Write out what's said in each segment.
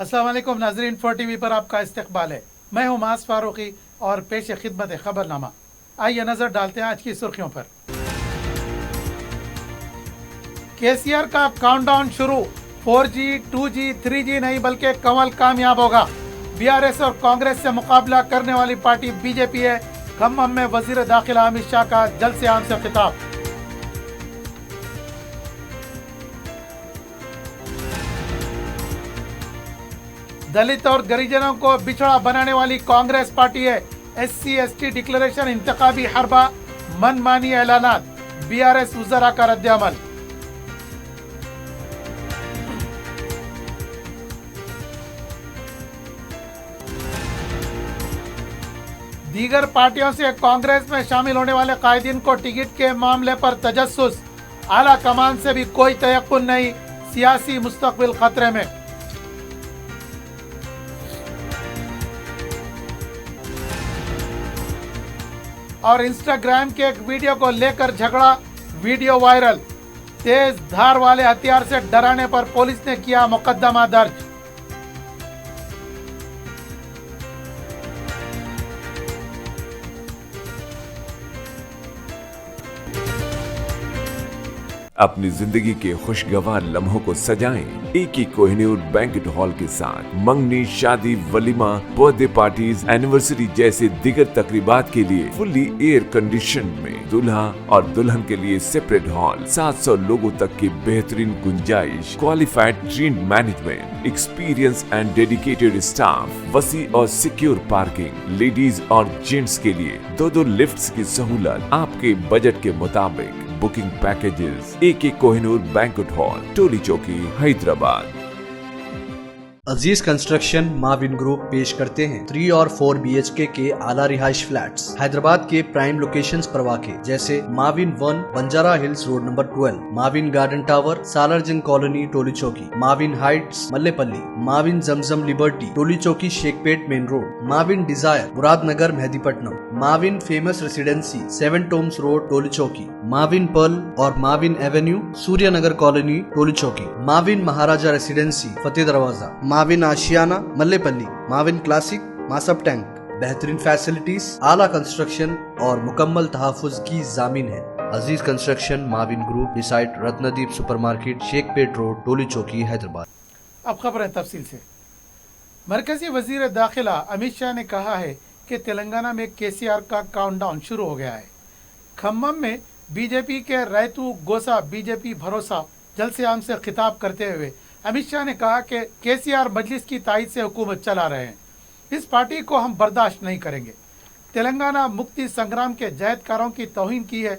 अस्सलाम वालेकुम नाजरीन, 4 TV पर आपका इस्तकबाल है। मैं हूं मास फारूकी और पेश खिदमत खबरनामा। आइए नजर डालते हैं आज की सुर्खियों पर। केसीआर का काउंटडाउन शुरू। 4G, 2G, 3G नहीं बल्कि कमल कामयाब होगा। बीआरएस और कांग्रेस से मुकाबला करने वाली पार्टी बीजेपी है। खम्मम में वजीर दाखिला अमित शाह का जलसे आम से खिताब। दलित और गरिजनों को बिछड़ा बनाने वाली कांग्रेस पार्टी है। SC/ST डिक्लेरेशन, इंतखाबी हरबा, मनमानी ऐलानात, बीआरएस वज़रा का रद्द-ए-अमल। दीगर पार्टियों से कांग्रेस में शामिल होने वाले कायदीन को टिकट के मामले पर तजस्सुस। आला कमान से भी कोई तयक्कुन नहीं, सियासी मुस्तकबिल खतरे में। और इंस्टाग्राम के एक वीडियो को लेकर झगड़ा, वीडियो वायरल। तेज धार वाले हथियार से डराने पर पुलिस ने किया मुकदमा दर्ज। अपनी जिंदगी के खुशगवार लम्हों को सजाएं एक ही कोहिनूर बैंक्वेट हॉल के साथ। मंगनी, शादी, वलीमा, बर्थडे पार्टीज, एनिवर्सरी जैसे दिगर तकरीबात के लिए फुल्ली एयर कंडीशन में दूल्हा और दुल्हन के लिए सेपरेट हॉल, 700 लोगों तक की बेहतरीन गुंजाइश, qualified train management, experience and dedicated staff, वसी और सिक्योर पार्किंग, लेडीज और जेंट्स के लिए 2 लिफ्ट्स की सहूलत आपके बजट के मुताबिक। Booking packages AK Kohinoor banquet hall, Toli Chowki, Hyderabad. Aziz construction Mavin group पेश करते हैं 3 और 4 BHK के आला रिहाइश फ्लैट्स हैदराबाद के प्राइम लोकेशंस पर वाक़े, जैसे Mavin 1 Banjara hills road number 12, Mavin garden tower Salarjung colony Toli Chowki, Mavin heights Mallepally, Mavin Zamzam liberty Toli Chowki Shaikpet main road, Mavin desire Muradnagar Mehdipatnam, Mavin famous residency 7 tombs road Toli Chowki, Mavin pearl और Mavin avenue Suryanagar colony Toli Chowki, Mavin Maharaja residency Fateh Darwaza, Mavin Ashiana Mallepally, Mavin classic Masab tank. बेहतरीन फैसिलिटीज, आला कंस्ट्रक्शन और मुकम्मल तहफ़्फ़ुज़ की ज़ामिन है। Aziz construction Mavin group, beside Ratnadeep supermarket, Shaikpet road, Toli Chowki, Hyderabad. अब खबर है तफसील से। मरकजी वजीर दाखिला अमित शाह ने कहा है कि तेलंगाना में केसीआर का काउंटडाउन शुरू हो गया है। खम्मम में बीजेपी के रैतू गोसा बीजेपी भरोसा जलसे आम से खिताब करते हुए अमित शाह ने कहा कि केसीआर मजलिस की तायद से हुकूमत चला रहे हैं। इस पार्टी को हम बर्दाश्त नहीं करेंगे। तेलंगाना मुक्ति संग्राम के जहदकारों की तौहीन की है।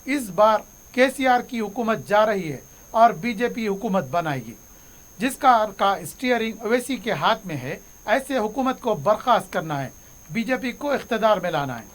इस बार केसीआर की हुकूमत जा रही है और बीजेपी हुकूमत बनाएगी, जिसका स्टीयरिंग ओवैसी के हाथ में है। ऐसे हुकूमत को बर्खास्त करना है, बीजेपी को इख्तिदार में लाना है।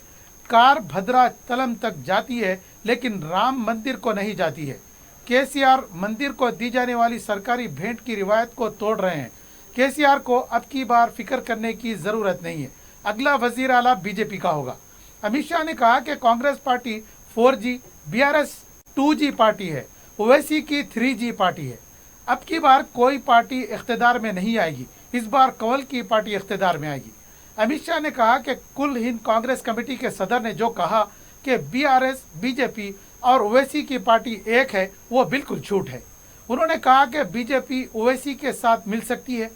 कार भद्रा तलम तक जाती है लेकिन राम मंदिर को नहीं जाती है। केसीआर मंदिर को दी जाने वाली सरकारी भेंट की रिवायत को तोड़ रहे हैं। केसीआर को अब की बार फिक्र करने की ज़रूरत नहीं है। अगला वजीर आला बीजेपी का होगा। अमित शाह ने कहा कि Congress party 4G, BRS 2G party है, ओवैसी की 3G पार्टी है। अब की बार कोई पार्टी इख्तिदार में नहीं आएगी, इस बार कंवल की पार्टी इख्तिदार में आएगी। अमित शाह ने कहा कि कुल हिंद कांग्रेस कमेटी के सदर ने जो कहा कि बीआरएस, बीजेपी और ओवैसी की पार्टी एक है, वो बिल्कुल झूठ है। उन्होंने कहा कि बीजेपी ओवैसी के साथ मिल सकती है,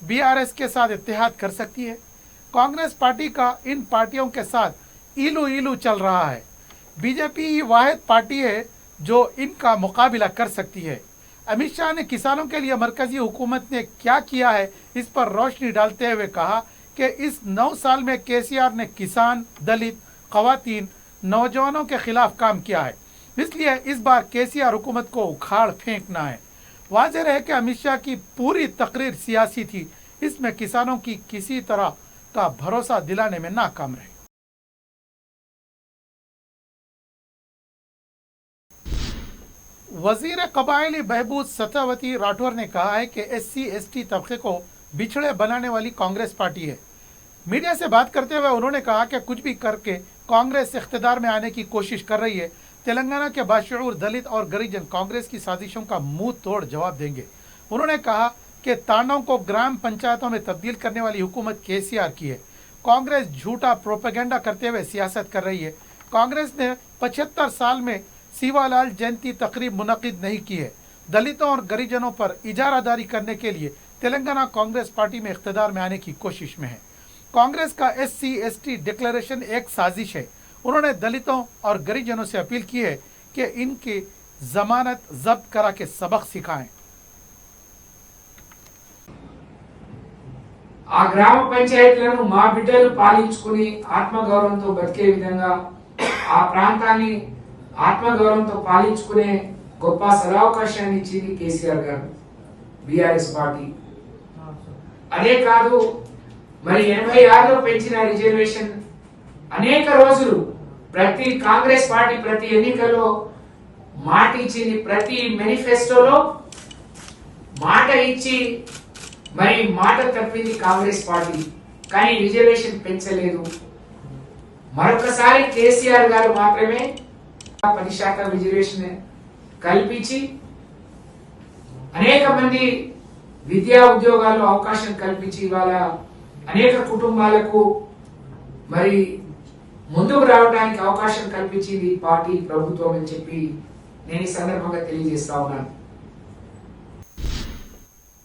बीआरएस के साथ इत्तेहाद कर सकती है। कांग्रेस पार्टी का इन पार्टियों के साथ ईलू ईलू चल रहा है। बीजेपी ही वाहिद पार्टी है जो इनका मुकाबला कर सकती है। अमित शाह ने किसानों के लिए मरकजी हुकूमत ने क्या किया है इस पर रोशनी डालते हुए कहा कि इस 9 साल में केसीआर ने किसान, दलित, खवातीन, नौजवानों के खिलाफ काम किया है। इसलिए इस बार केसीआर हुकूमत को उखाड़ फेंकना है। वाज़ेह है कि अमित शाह की पूरी तकरीर सियासी थी, इसमें किसानों की किसी तरह का भरोसा दिलाने में नाकाम रहे। वजीर कबायली बहबूद सतावती राठौर ने कहा है कि SC/ST तबके को बिछड़े बनाने वाली कांग्रेस पार्टी है। मीडिया से बात करते हुए उन्होंने कहा कि कुछ भी करके कांग्रेस इख्तिदार में आने की कोशिश कर रही है। तेलंगाना के बाशऊर दलित और गरिजन कांग्रेस की साजिशों का मुंह तोड़ जवाब देंगे। उन्होंने कहा कि तांडों को ग्राम पंचायतों में तब्दील करने वाली हुकूमत केसीआर की है। कांग्रेस झूठा प्रोपेगेंडा करते हुए सियासत कर रही है। कांग्रेस ने 75 साल में सीवालाल जयंती तकरीब मुनक्किद नहीं की है। दलितों और गरीजनों पर इजारादारी करने के लिए तेलंगाना कांग्रेस पार्टी में इख्तिदार में आने की कोशिश में है। कांग्रेस का SC/ST डिक्लेरेशन एक साजिश है। उन्होंने दलितों और गरीजनों से अपील की है कि इनकी जमानत जब्त करा के सबक सिखाएं। ఆ గ్రామ పంచాయతీలను మా బిడ్డలు పాలించుకుని ఆత్మగౌరవంతో బతికే విధంగా ఆ ప్రాంతాన్ని ఆత్మగౌరవంతో పాలించుకునే గొప్ప సదవకాశాన్ని ఇచ్చింది కేసీఆర్ గారు, బీఆర్ఎస్ పార్టీ. అదే కాదు, మరి 86లో పెంచిన రిజర్వేషన్ అనేక రోజులు ప్రతి కాంగ్రెస్ పార్టీ ప్రతి ఎన్నికల్లో మాట ఇచ్చింది, ప్రతి మేనిఫెస్టోలో మాట ఇచ్చి మరి మాట తప్పింది కాంగ్రెస్ పార్టీ. కానీ రిజర్వేషన్ పెంచలేదు. మరొకసారి కేసీఆర్ గారు మాత్రమే 10% రిజర్వేషన్ కల్పించి అనేక మంది విద్యా ఉద్యోగాల్లో అవకాశం కల్పించి ఇవాళ అనేక కుటుంబాలకు మరి ముందుకు రావడానికి అవకాశం కల్పించింది పార్టీ ప్రభుత్వం అని చెప్పి నేను ఈ సందర్భంగా తెలియజేస్తా ఉన్నాను.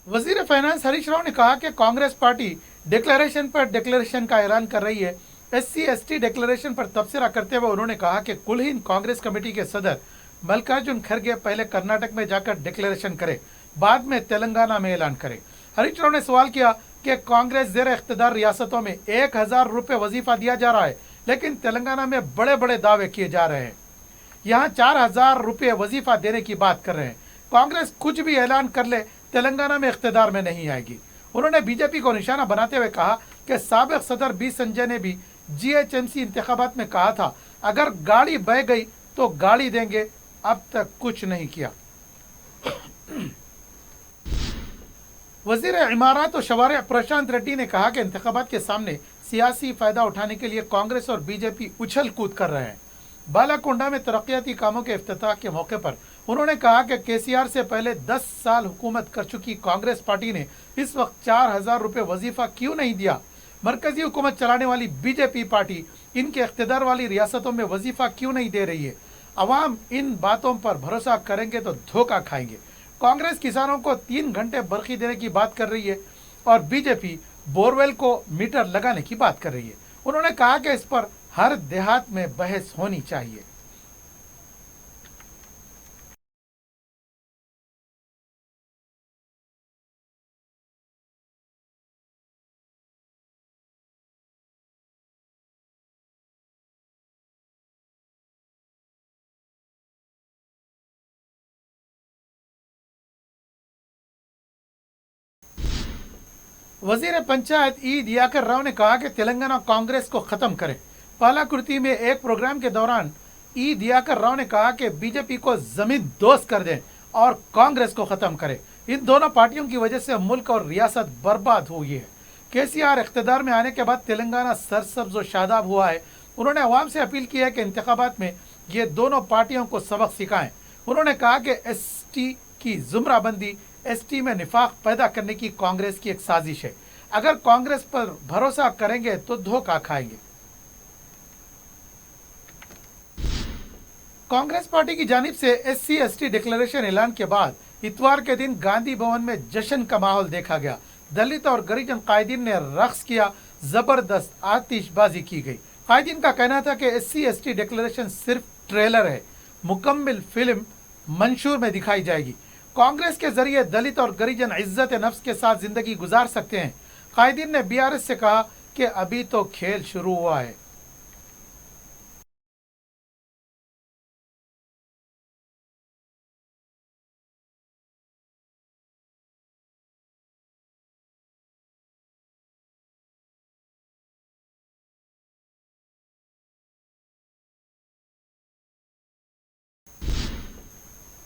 वजीर फाइनेंस हरीश राव ने कहा कि कांग्रेस पार्टी डिक्लेरेशन पर डिक्लेरेशन का ऐलान कर रही है। SC/ST डिक्लेरेशन पर तबसरा करते हुए उन्होंने कहा कि कुलहीन कांग्रेस कमेटी के सदर मल्लिकार्जुन खड़गे पहले कर्नाटक में जाकर डिक्लेरेशन करे, बाद में तेलंगाना में ऐलान करे। हरीश राव ने सवाल किया कि कांग्रेस जेर इख्तिदार रियासतों में 1000 रुपये वजीफा दिया जा रहा है, लेकिन तेलंगाना में बड़े बड़े दावे किए जा रहे हैं। यहाँ 4000 रुपये वजीफा देने की बात कर रहे हैं। कांग्रेस कुछ भी ऐलान कर ले, तेलंगाना में इख्तिदार में नहीं आएगी। उन्होंने बीजेपी को निशाना बनाते हुए कहा कि साबिक सदर बी संजय ने भी GHMC इंतखाबात में कहा था, अगर गाड़ी बह गई तो गाड़ी देंगे, अब तक कुछ नहीं किया। वजीर इमारत और शवारे प्रशांत रेड्डी ने कहा कि इंतखाबात के सामने सियासी फायदा उठाने के लिए कांग्रेस और बीजेपी उछल कूद कर रहे हैं। बालाकोंडा में तरक्याती कामों के इफ्तिताह के मौके पर उन्होंने कहा कि केसीआर से पहले 10 साल हुकूमत कर चुकी कांग्रेस पार्टी ने इस वक्त 4000 रुपये वजीफा क्यों नहीं दिया। मरकजी हुकूमत चलाने वाली बीजेपी पार्टी इनके इख्तिदार वाली रियासतों में वजीफा क्यों नहीं दे रही है। अवाम इन बातों पर भरोसा करेंगे तो धोखा खाएंगे। कांग्रेस किसानों को 3 घंटे बरखी देने की बात कर रही है और बीजेपी बोरवेल को मीटर लगाने की बात कर रही है। उन्होंने कहा कि इस पर हर देहात में बहस होनी चाहिए। वजीर पंचायत ई दियाकर राव ने कहा कि तेलंगाना कांग्रेस को खत्म करे। पालाकुर्ती में एक प्रोग्राम के दौरान ई दियाकर राव ने कहा कि बीजेपी को जमीन दोस्त कर दें और कांग्रेस को खत्म करे। इन दोनों पार्टियों की वजह से मुल्क और रियासत बर्बाद हुई है। केसीआर इख्तिदार में आने के बाद तेलंगाना सरसब्ज और शादाब हुआ है। उन्होंने अवाम से अपील की है कि इंतखाबात में ये दोनों पार्टियों को सबक सिखाएं। उन्होंने कहा कि ST की जुमराबंदी ST में निफाक पैदा करने की कांग्रेस की एक साजिश है। अगर कांग्रेस पर भरोसा करेंगे तो धोखा खाएंगे। कांग्रेस पार्टी की जानिब से SC/ST डिक्लेरेशन ऐलान के बाद इतवार के दिन गांधी भवन में जश्न का माहौल देखा गया। दलित और गरीजन कायदीन ने रक्स किया, जबरदस्त आतिशबाजी की गई। कायदीन का कहना था कि SC/ST डिक्लेरेशन सिर्फ ट्रेलर है, मुकम्मल फिल्म मंशूर में दिखाई जाएगी। कांग्रेस के जरिए दलित और गरीजन इज्जत नफ्स के साथ जिंदगी गुजार सकते हैं। कायदीन ने BRS से कहा कि अभी तो खेल शुरू हुआ है।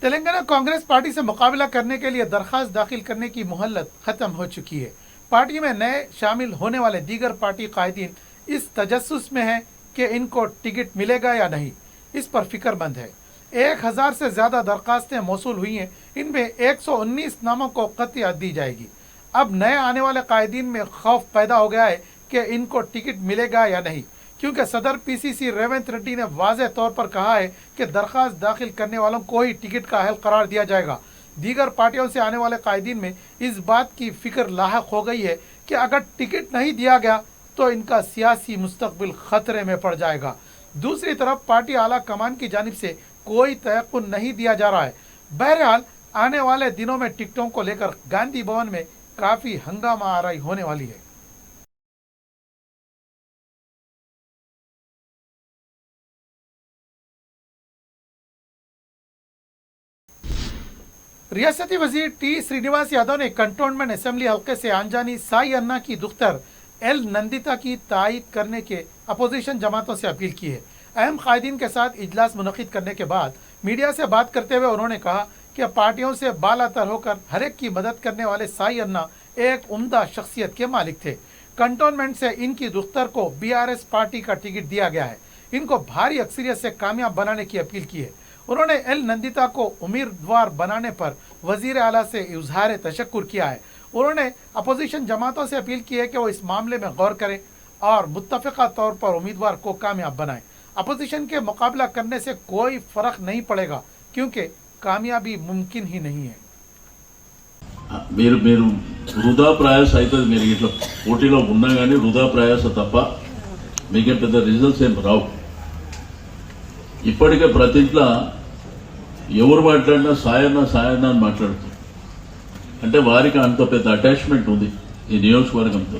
तेलंगाना कांग्रेस पार्टी से मुकाबला करने के लिए दरखास्त दाखिल करने की मोहलत खत्म हो चुकी है। पार्टी में नए शामिल होने वाले दीगर पार्टी कायदीन इस तजस्सुस में है कि इनको टिकट मिलेगा या नहीं, इस पर फिक्रमंद है। 1000 से ज्यादा दरखास्तें मौसूल हुई हैं। इनमें 119 नामों को कतईयत दी जाएगी। اب नए आने वाले कायदीन में खौफ पैदा हो गया है कि इनको टिकट मिलेगा या नहीं, क्योंकि सदर पीसीसी रेवंत रेड्डी ने वाज़ेह तौर पर कहा है कि दरख्वास्त दाखिल करने वालों को ही टिकट का अहल करार दिया जाएगा। दीगर पार्टियों से आने वाले कायदीन में इस बात की फिक्र लाहक हो गई है कि अगर टिकट नहीं दिया गया तो इनका सियासी मुस्तकबिल खतरे में पड़ जाएगा। दूसरी तरफ पार्टी आला कमान की जानिब से कोई तयक्कुन नहीं दिया जा रहा है। बहरहाल आने वाले दिनों में टिकटों को लेकर गांधी भवन में काफी हंगामा आराई होने वाली है। रियासती वजीर टी श्रीनिवास यादव ने कंटोनमेंट असेंबली हल्के से आंजानी साई अन्ना की दुख्तर एल नंदिता की तायद करने के अपोजिशन जमातों से अपील की है। अहम कायदीन के साथ इजलास मुनक्किद करने के बाद मीडिया से बात करते हुए उन्होंने कहा कि पार्टियों से बालातर होकर हर एक की मदद करने वाले साई अन्ना एक उम्दा शख्सियत के मालिक थे। कंटोनमेंट से इनकी दुख्तर को बीआरएस पार्टी का टिकट दिया गया है। इनको भारी अक्सरियत से कामयाब बनाने की अपील की है। उन्होंने एल नंदिता को उम्मीदवार बनाने पर वजीर आला से इजहार तशक्कुर किया है। उन्होंने अपोजिशन जमातों से अपील की है कि वो इस मामले में गौर करें और मुत्तफ़िक़ा तौर पर उम्मीदवार को कामयाब बनाएं। अपोजिशन के मुकाबला करने से कोई फर्क नहीं पड़ेगा, क्योंकि कामयाबी मुमकिन ही नहीं है। మీరు వృధా ప్రయాస అవుతుంది. మీరు ఇట్లా పోటీలో ఉన్నా కానీ వృధా ప్రయాస తప్ప మీకేం పెద్ద రిజల్ట్స్ ఏం రావు. ఇప్పటికే ప్రతి ఇంట్లో ఎవరు మాట్లాడినా సాయన్న సాయన్న అని మాట్లాడుతారు. అంటే వారికి అంత పెద్ద అటాచ్మెంట్ ఉంది ఈ నియోజకవర్గంతో.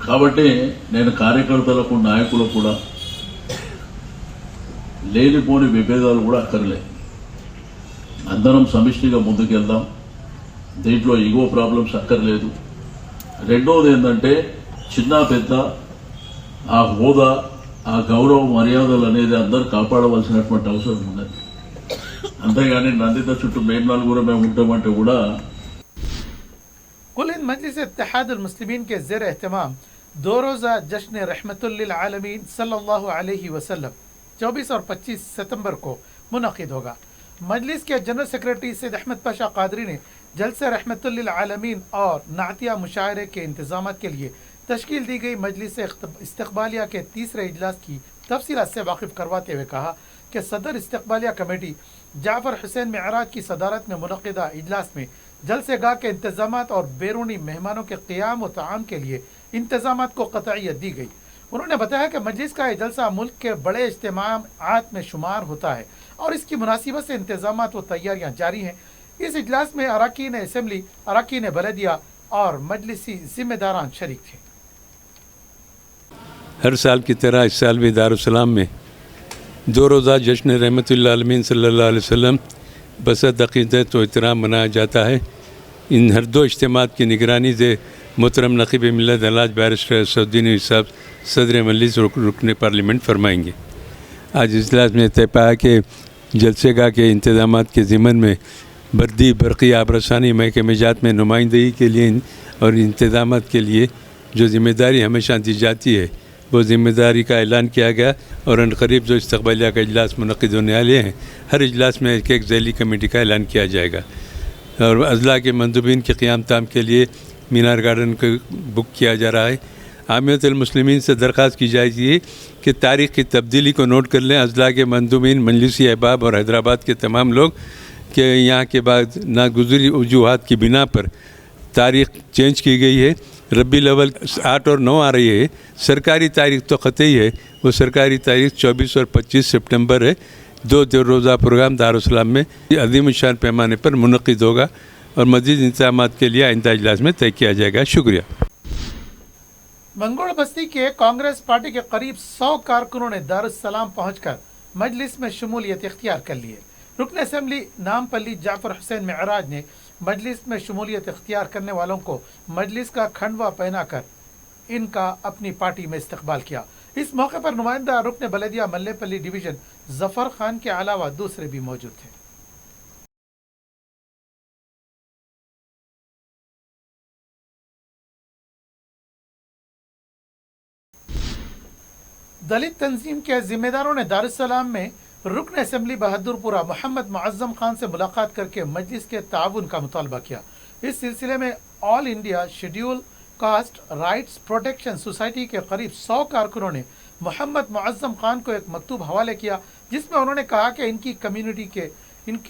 కాబట్టి నేను కార్యకర్తలకు నాయకులకు కూడా లేనిపోని విభేదాలు కూడా అక్కర్లేదు. అందరం సమిష్టిగా ముందుకెళ్దాం. దీంట్లో ఈగో ప్రాబ్లమ్స్ అక్కర్లేదు. రెండోది ఏంటంటే చిన్న పెద్ద ఆ హోదా ఆ గౌరవ మర్యాదలు అనేది అందరూ కాపాడవలసినటువంటి అవసరం ఉన్నది. అంతేగాని నందిత చుట్టూ మేము నలుగురమే ఉంటామంటే కూడా कुल हिंद मजलिस इत्तेहाद मुस्लिमीन के ज़ेर एहतमाम 2 रोज़ा जश्न रहमतुल लिल आलमीन सल्लल्लाहु अलैहि वसल्लम 24 और 25 सितंबर को मुनक़िद होगा। मजलिस के जनरल सेक्रेटरी सैयद अहमद पाशा कादरी ने जलसे रहमतुल लिल आलमीन और नातिया मुशायरे के इंतजाम के लिए तश्कील दी गई मजलिस इस्तक़बालिया के तीसरे इजलास की तफसीलात से वाकिफ़ करवाते हुए कहा कि सदर इस्तक़बालिया कमेटी जाफ़र हुसैन मेराज की सदारत में मुनक़िदा इजलास में जलसेगाह के इंतजामात और बैरूनी मेहमानों के क़ियाम व ताआम के लिए इंतजामात को क़तईयत दी गई। उन्होंने बताया कि मजलिस का यह जलसा मुल्क के बड़े इज्तिमाआत में शुमार होता है और इसकी मुनासिबत से इंतजामात व तैयारियाँ जारी हैं। इस इजलास में अरकान असम्बली, अरकान बलदिया और मजलिसी जिम्मेदारान शरीक थे। हर साल की तरह इस साल भी दारुस्सलाम में 2 रोज़ा जश्न रहमतुल लिल आलमीन सल्लल्लाहु अलैहि वसल्लम बसत अक़ीदत व एहतराम मनाया जाता है। इन हर 2 इज्तिमात की निगरानी से मोहतरम नक़ीब मिल्लत अलहाज बैरिस्टर असदुद्दीन साहब सदर मजलिस रुकन पार्लियामेंट फरमाएंगे। आज इजलास में तय पाया कि जलसेगाह के इंतजामात के ज़िम्मन में बर्दी बरक़ी आबरसानी महकमे जात में नुमाइंदगी के लिए और इंतजामात के लिए जो ज़िम्मेदारी हमेशा दी जाती है वो ज़िम्मेदारी का ऐलान किया गया और अनक़रीब जो इस्तक़बालिया का इजलास मुनक़िद होने वाले हैं हर इजलास में एक ज़ैली कमेटी का ऐलान किया जाएगा और अज़ला के मंदूबीन के क़ियाम ताम के लिए मीनार गार्डन को बुक किया जा रहा है। आमियतुल मुस्लिमीन से दरख्वास्त की जाएगी कि तारीख़ की तब्दीली को नोट कर लें। अज़ला के मंदूबीन, मजलिसी अहबाब और हैदराबाद के तमाम लोग कि यहाँ के बाद नागुज़री वजूहात की बिना पर तारीख़ चेंज की गई है। रबी अव्वल 8 और 9 आ रही है। सरकारी तारीख़ तो क़तई है, वो सरकारी तारीख़ 24 और 25 सितंबर है। 2 रोज़ा प्रोग्राम दारुस्सलाम में अज़ीम शान पैमाने पर मुनक़िद होगा और मज़ीद इंतज़ामात के लिए आइंदा इजलास में तय किया जाएगा। शुक्रिया। मंगोड़ बस्ती के कांग्रेस पार्टी के करीब 100 कारकुनों ने दारुस्सलाम पहुंचकर मजलिस में शमूलियत इख्तियार कर ली है। रुकन असम्बली नामपल्ली जाफ़र हुसैन मेराज ने मजलिस में शमूलियत इख्तियार करने वालों को मजलिस का खंडवा पहनाकर इनका अपनी पार्टी में इस्तकबाल किया। इस मौके पर नुमाइंदा रुकन बलदिया मल्लेपल्ली डिवीज़न जफर खान के अलावा दूसरे भी मौजूद थे। दलित तंजीम के जिम्मेदारों ने दारुस्सलाम में रुकन असम्बली बहादुरपुरा मोहम्मद मुअज़्ज़म खान से मुलाकात करके मजलिस के ताउन का मुतालबा किया। इस सिलसिले में all India schedule caste rights protection society के करीब 100 कारकुनों ने मोहम्मद मुअज्जम खान को एक मकतूब हवाले किया, जिसमें उन्होंने कहा कि इनकी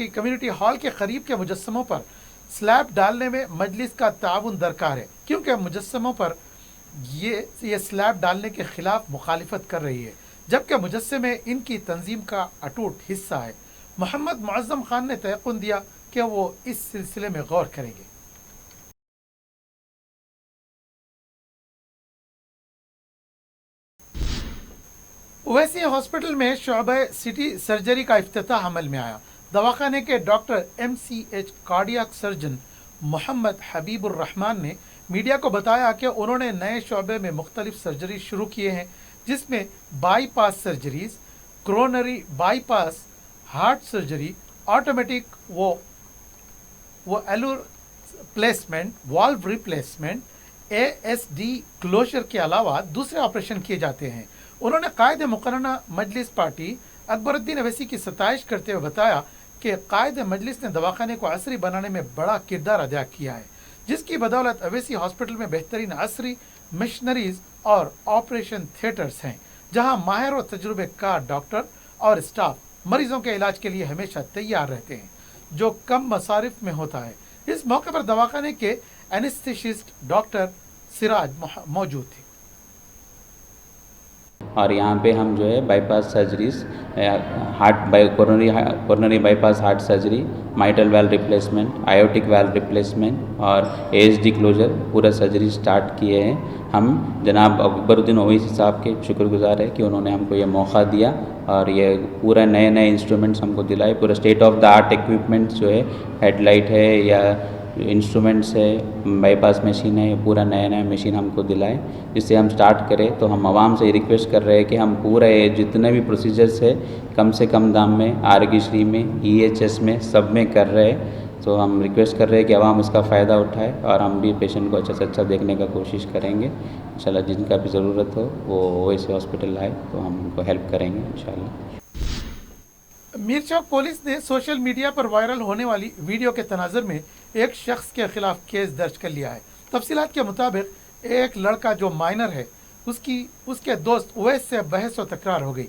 कम्युनिटी हॉल के करीब के मुजस्समों पर स्लैब डालने में मजलिस का ताउन दरकार है, क्योंकि मुजस्समों पर ये स्लैब डालने के खिलाफ मुखालिफत कर रही है, जबकि मुजस्समे इनकी तंजीम का अटूट हिस्सा है। मोहम्मद मुअज्जम खान ने तयक़ुन दिया कि वो इस सिलसिले में गौर करेंगे। ओवैसी हॉस्पिटल में शोबे सिटी सर्जरी का इफ्तिताह अमल में आया। दवाखाने के doctor MCH cardiac surgeon Mohammad Habibur Rahman ने मीडिया को बताया कि उन्होंने नए शोबे में मुख्तलिफ सर्जरी शुरू किए हैं, जिसमें bypass surgeries, coronary bypass, heart surgery, automatic वो एलुर placement, valve replacement, ASD closure के अलावा दूसरे ऑपरेशन किए जाते हैं। उन्होंने कायदे मुकर्रना मजलिस पार्टी अकबरुद्दीन अवैसी की सताइश करते हुए बताया कि कायदे मजलिस ने दवाखाने को असरी बनाने में बड़ा किरदार अदा किया है, जिसकी बदौलत अवैसी हॉस्पिटल में बेहतरीन असरी मशीनरीज और ऑपरेशन थिएटर्स हैं, जहां माहिर और तजुर्बेकार डॉक्टर और स्टाफ मरीजों के इलाज के लिए हमेशा तैयार रहते हैं, जो कम मसारिफ में होता है। इस मौके पर दवाखाने के एनेस्थेसिस्ट डॉक्टर सिराज मौजूद थे। और यहाँ पे हम जो है bypass surgeries, coronary bypass heart surgery, mitral valve replacement, aortic valve replacement और ASD क्लोजर पूरा सर्जरी स्टार्ट किए हैं। हम जनाब अकबरुद्दीन ओवैसी साहब के शुक्रगुजार है कि उन्होंने हमको ये मौका दिया और ये पूरा नए इंस्ट्रूमेंट्स हमको दिलाए, पूरा state of the art equipments जो है, हेडलाइट है या इंस्ट्रूमेंट्स है, बाईपास मशीन है, ये पूरा नया मशीन हमको दिलाए, जिससे हम स्टार्ट करें। तो हम आवाम से रिक्वेस्ट कर रहे हैं कि हम पूरा ये जितने भी प्रोसीजर्स है कम से कम दाम में आरोग्यश्री में, EHS में, सब में कर रहे हैं। तो हम रिक्वेस्ट कर रहे हैं कि आवाम इसका फ़ायदा उठाए और हम भी पेशेंट को अच्छा से अच्छा देखने का कोशिश करेंगे। इंशाल्लाह जिनका भी ज़रूरत हो वो ओवैसी हॉस्पिटल आए तो हम उनको हेल्प करेंगे इंशाल्लाह। मीरचौक पुलिस ने सोशल मीडिया पर वायरल होने वाली वीडियो के तनाजुर में एक शख्स के खिलाफ केस दर्ज कर लिया है। तफसीलात के मुताबिक एक लड़का जो माइनर है उसके दोस्त उवैस से बहस व तकरार हो गई,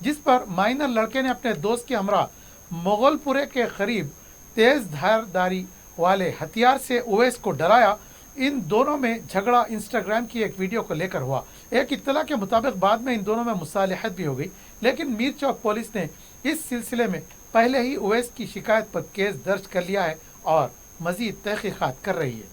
जिस पर माइनर लड़के ने अपने दोस्त के हमरा मुगलपुरे के करीब तेज धारदारी वाले हथियार से उवैस को डराया। इन दोनों में झगड़ा इंस्टाग्राम की एक वीडियो को लेकर हुआ। एक इत्तला के मुताबिक बाद में इन दोनों में मुसालिहत भी हो गई, लेकिन मीरचौक पुलिस ने इस सिलसिले में पहले ही उवैस की शिकायत पर केस दर्ज कर लिया है और मजीद तहकीकात कर रही है।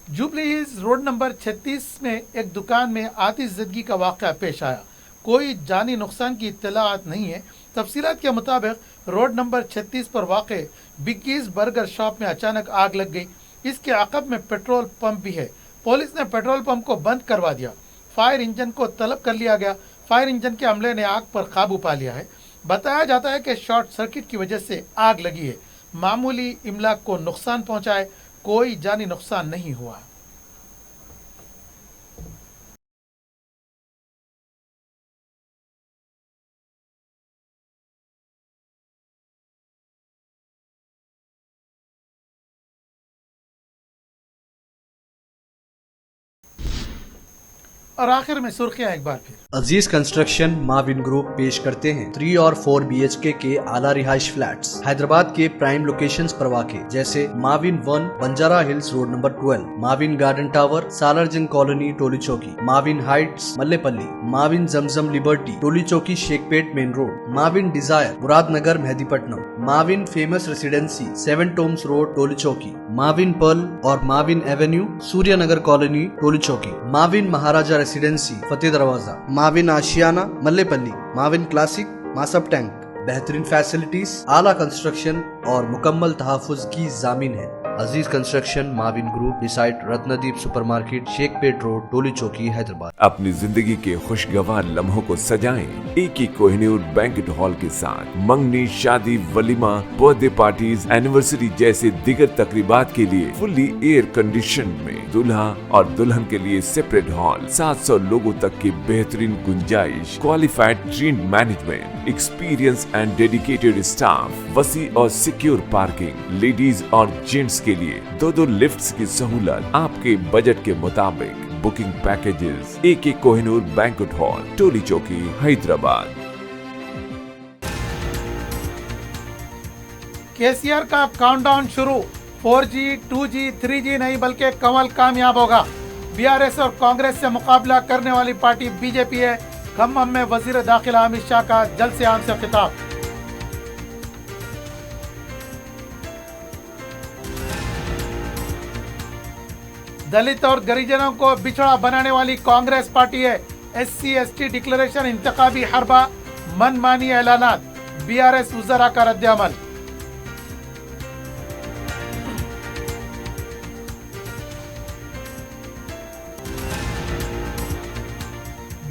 जुबली हिल्स रोड नंबर 36 में एक दुकान में आतिशज़दगी का वाक़या पेश आया। कोई जानी नुकसान की इत्तलात नहीं है। तफसीलात के मुताबिक रोड नंबर 36 पर वाक़े बिग्गीज बर्गर शॉप में अचानक आग लग गई। इसके अक़ब में पेट्रोल पंप भी है। पुलिस ने पेट्रोल पंप को बंद करवा दिया। फायर इंजन को तलब कर लिया गया। फायर इंजन के अमले ने आग पर काबू पा लिया है। बताया जाता है कि शॉर्ट सर्किट की वजह से आग लगी है। मामूली इमलाक को नुकसान पहुँचा है, कोई जानी नुकसान नहीं हुआ। और आखिर में सुर्खियां एक बार फिर। अजीज कंस्ट्रक्शन माविन ग्रुप पेश करते हैं 3 और 4 BHK के आला रिहाइश फ्लैट्स हैदराबाद के प्राइम लोकेशंस पर वाक़े, जैसे Mavin 1 Banjara hills road number 12, Mavin garden tower Salarjung colony Toli Chowki, Mavin heights Mallepally, Mavin Zamzam liberty Toli Chowki Shaikpet main road, Mavin desire Muradnagar Mehdipatnam, Mavin famous residency 7 tombs road Toli Chowki, Mavin pearl और Mavin avenue Suryanagar colony Toli Chowki, Mavin Maharaja residency Fateh Darwaza, Mavin Ashiana Mallepally, Mavin classic Masab tank. बेहतरीन फैसिलिटीज, आला कंस्ट्रक्शन और मुकम्मल तहफ़्फ़ुज़ की ज़ामीन है। Aziz construction Mavin group beside Ratnadeep supermarket Shaikpet road Toli Chowki Hyderabad. अपनी जिंदगी के खुशगवार लम्हों को सजाएं एक ही कोहिनूर बैंकेट हॉल के साथ। मंगनी, शादी, वलीमा, बर्थडे पार्टीज, एनिवर्सरी जैसे दिगर तकरीबात के लिए फुल्ली एयर कंडीशन में दूल्हा और दुल्हन के लिए सेपरेट हॉल, 700 लोगों तक की बेहतरीन गुंजाइश, qualified train management, experience and dedicated staff, वसी और सिक्योर पार्किंग, लेडीज और जेंट्स के लिए 2 लिफ्ट्स की सहूलत आपके बजट के मुताबिक। Booking packages AK Kohinoor banquet hall, Toli Chowki, Hyderabad. KCR का काउंटडाउन शुरू। 4G, 2G, 3G नहीं बल्कि कमल कामयाब होगा। BRS और कांग्रेस से मुकाबला करने वाली पार्टी बीजेपी है। खम्मम में वजीर दाखिला अमित शाह का जल से आम से खिताब। दलित और गरिजनों को बिछड़ा बनाने वाली कांग्रेस पार्टी है। SC ST डिक्लेरेशन, इंतखाबी हरबा, मनमानी ऐलानात, BRS वज़रा का रद्द-ए-अमल।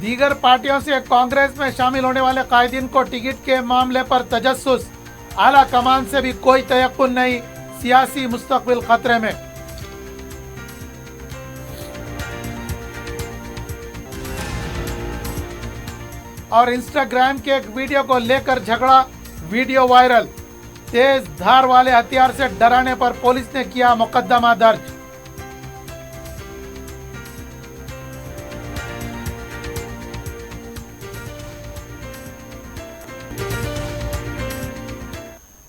दीगर पार्टियों से कांग्रेस में शामिल होने वाले कायदीन को टिकट के मामले पर तजस्सुस। आला कमान से भी कोई तयक्कुन नहीं, सियासी मुस्तकबिल खतरे में। और इंस्टाग्राम के एक वीडियो को लेकर झगड़ा, वीडियो वायरल। तेज धार वाले हथियार से डराने पर पुलिस ने किया मुकदमा दर्ज।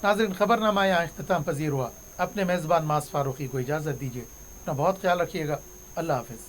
नाज़रीन, खबरनामा यहाँ इख्तिताम पजीर हुआ। अपने मेज़बान मास फारूकी को इजाज़त दीजिए। अपना बहुत ख्याल रखिएगा। अल्लाह हाफ़िज़।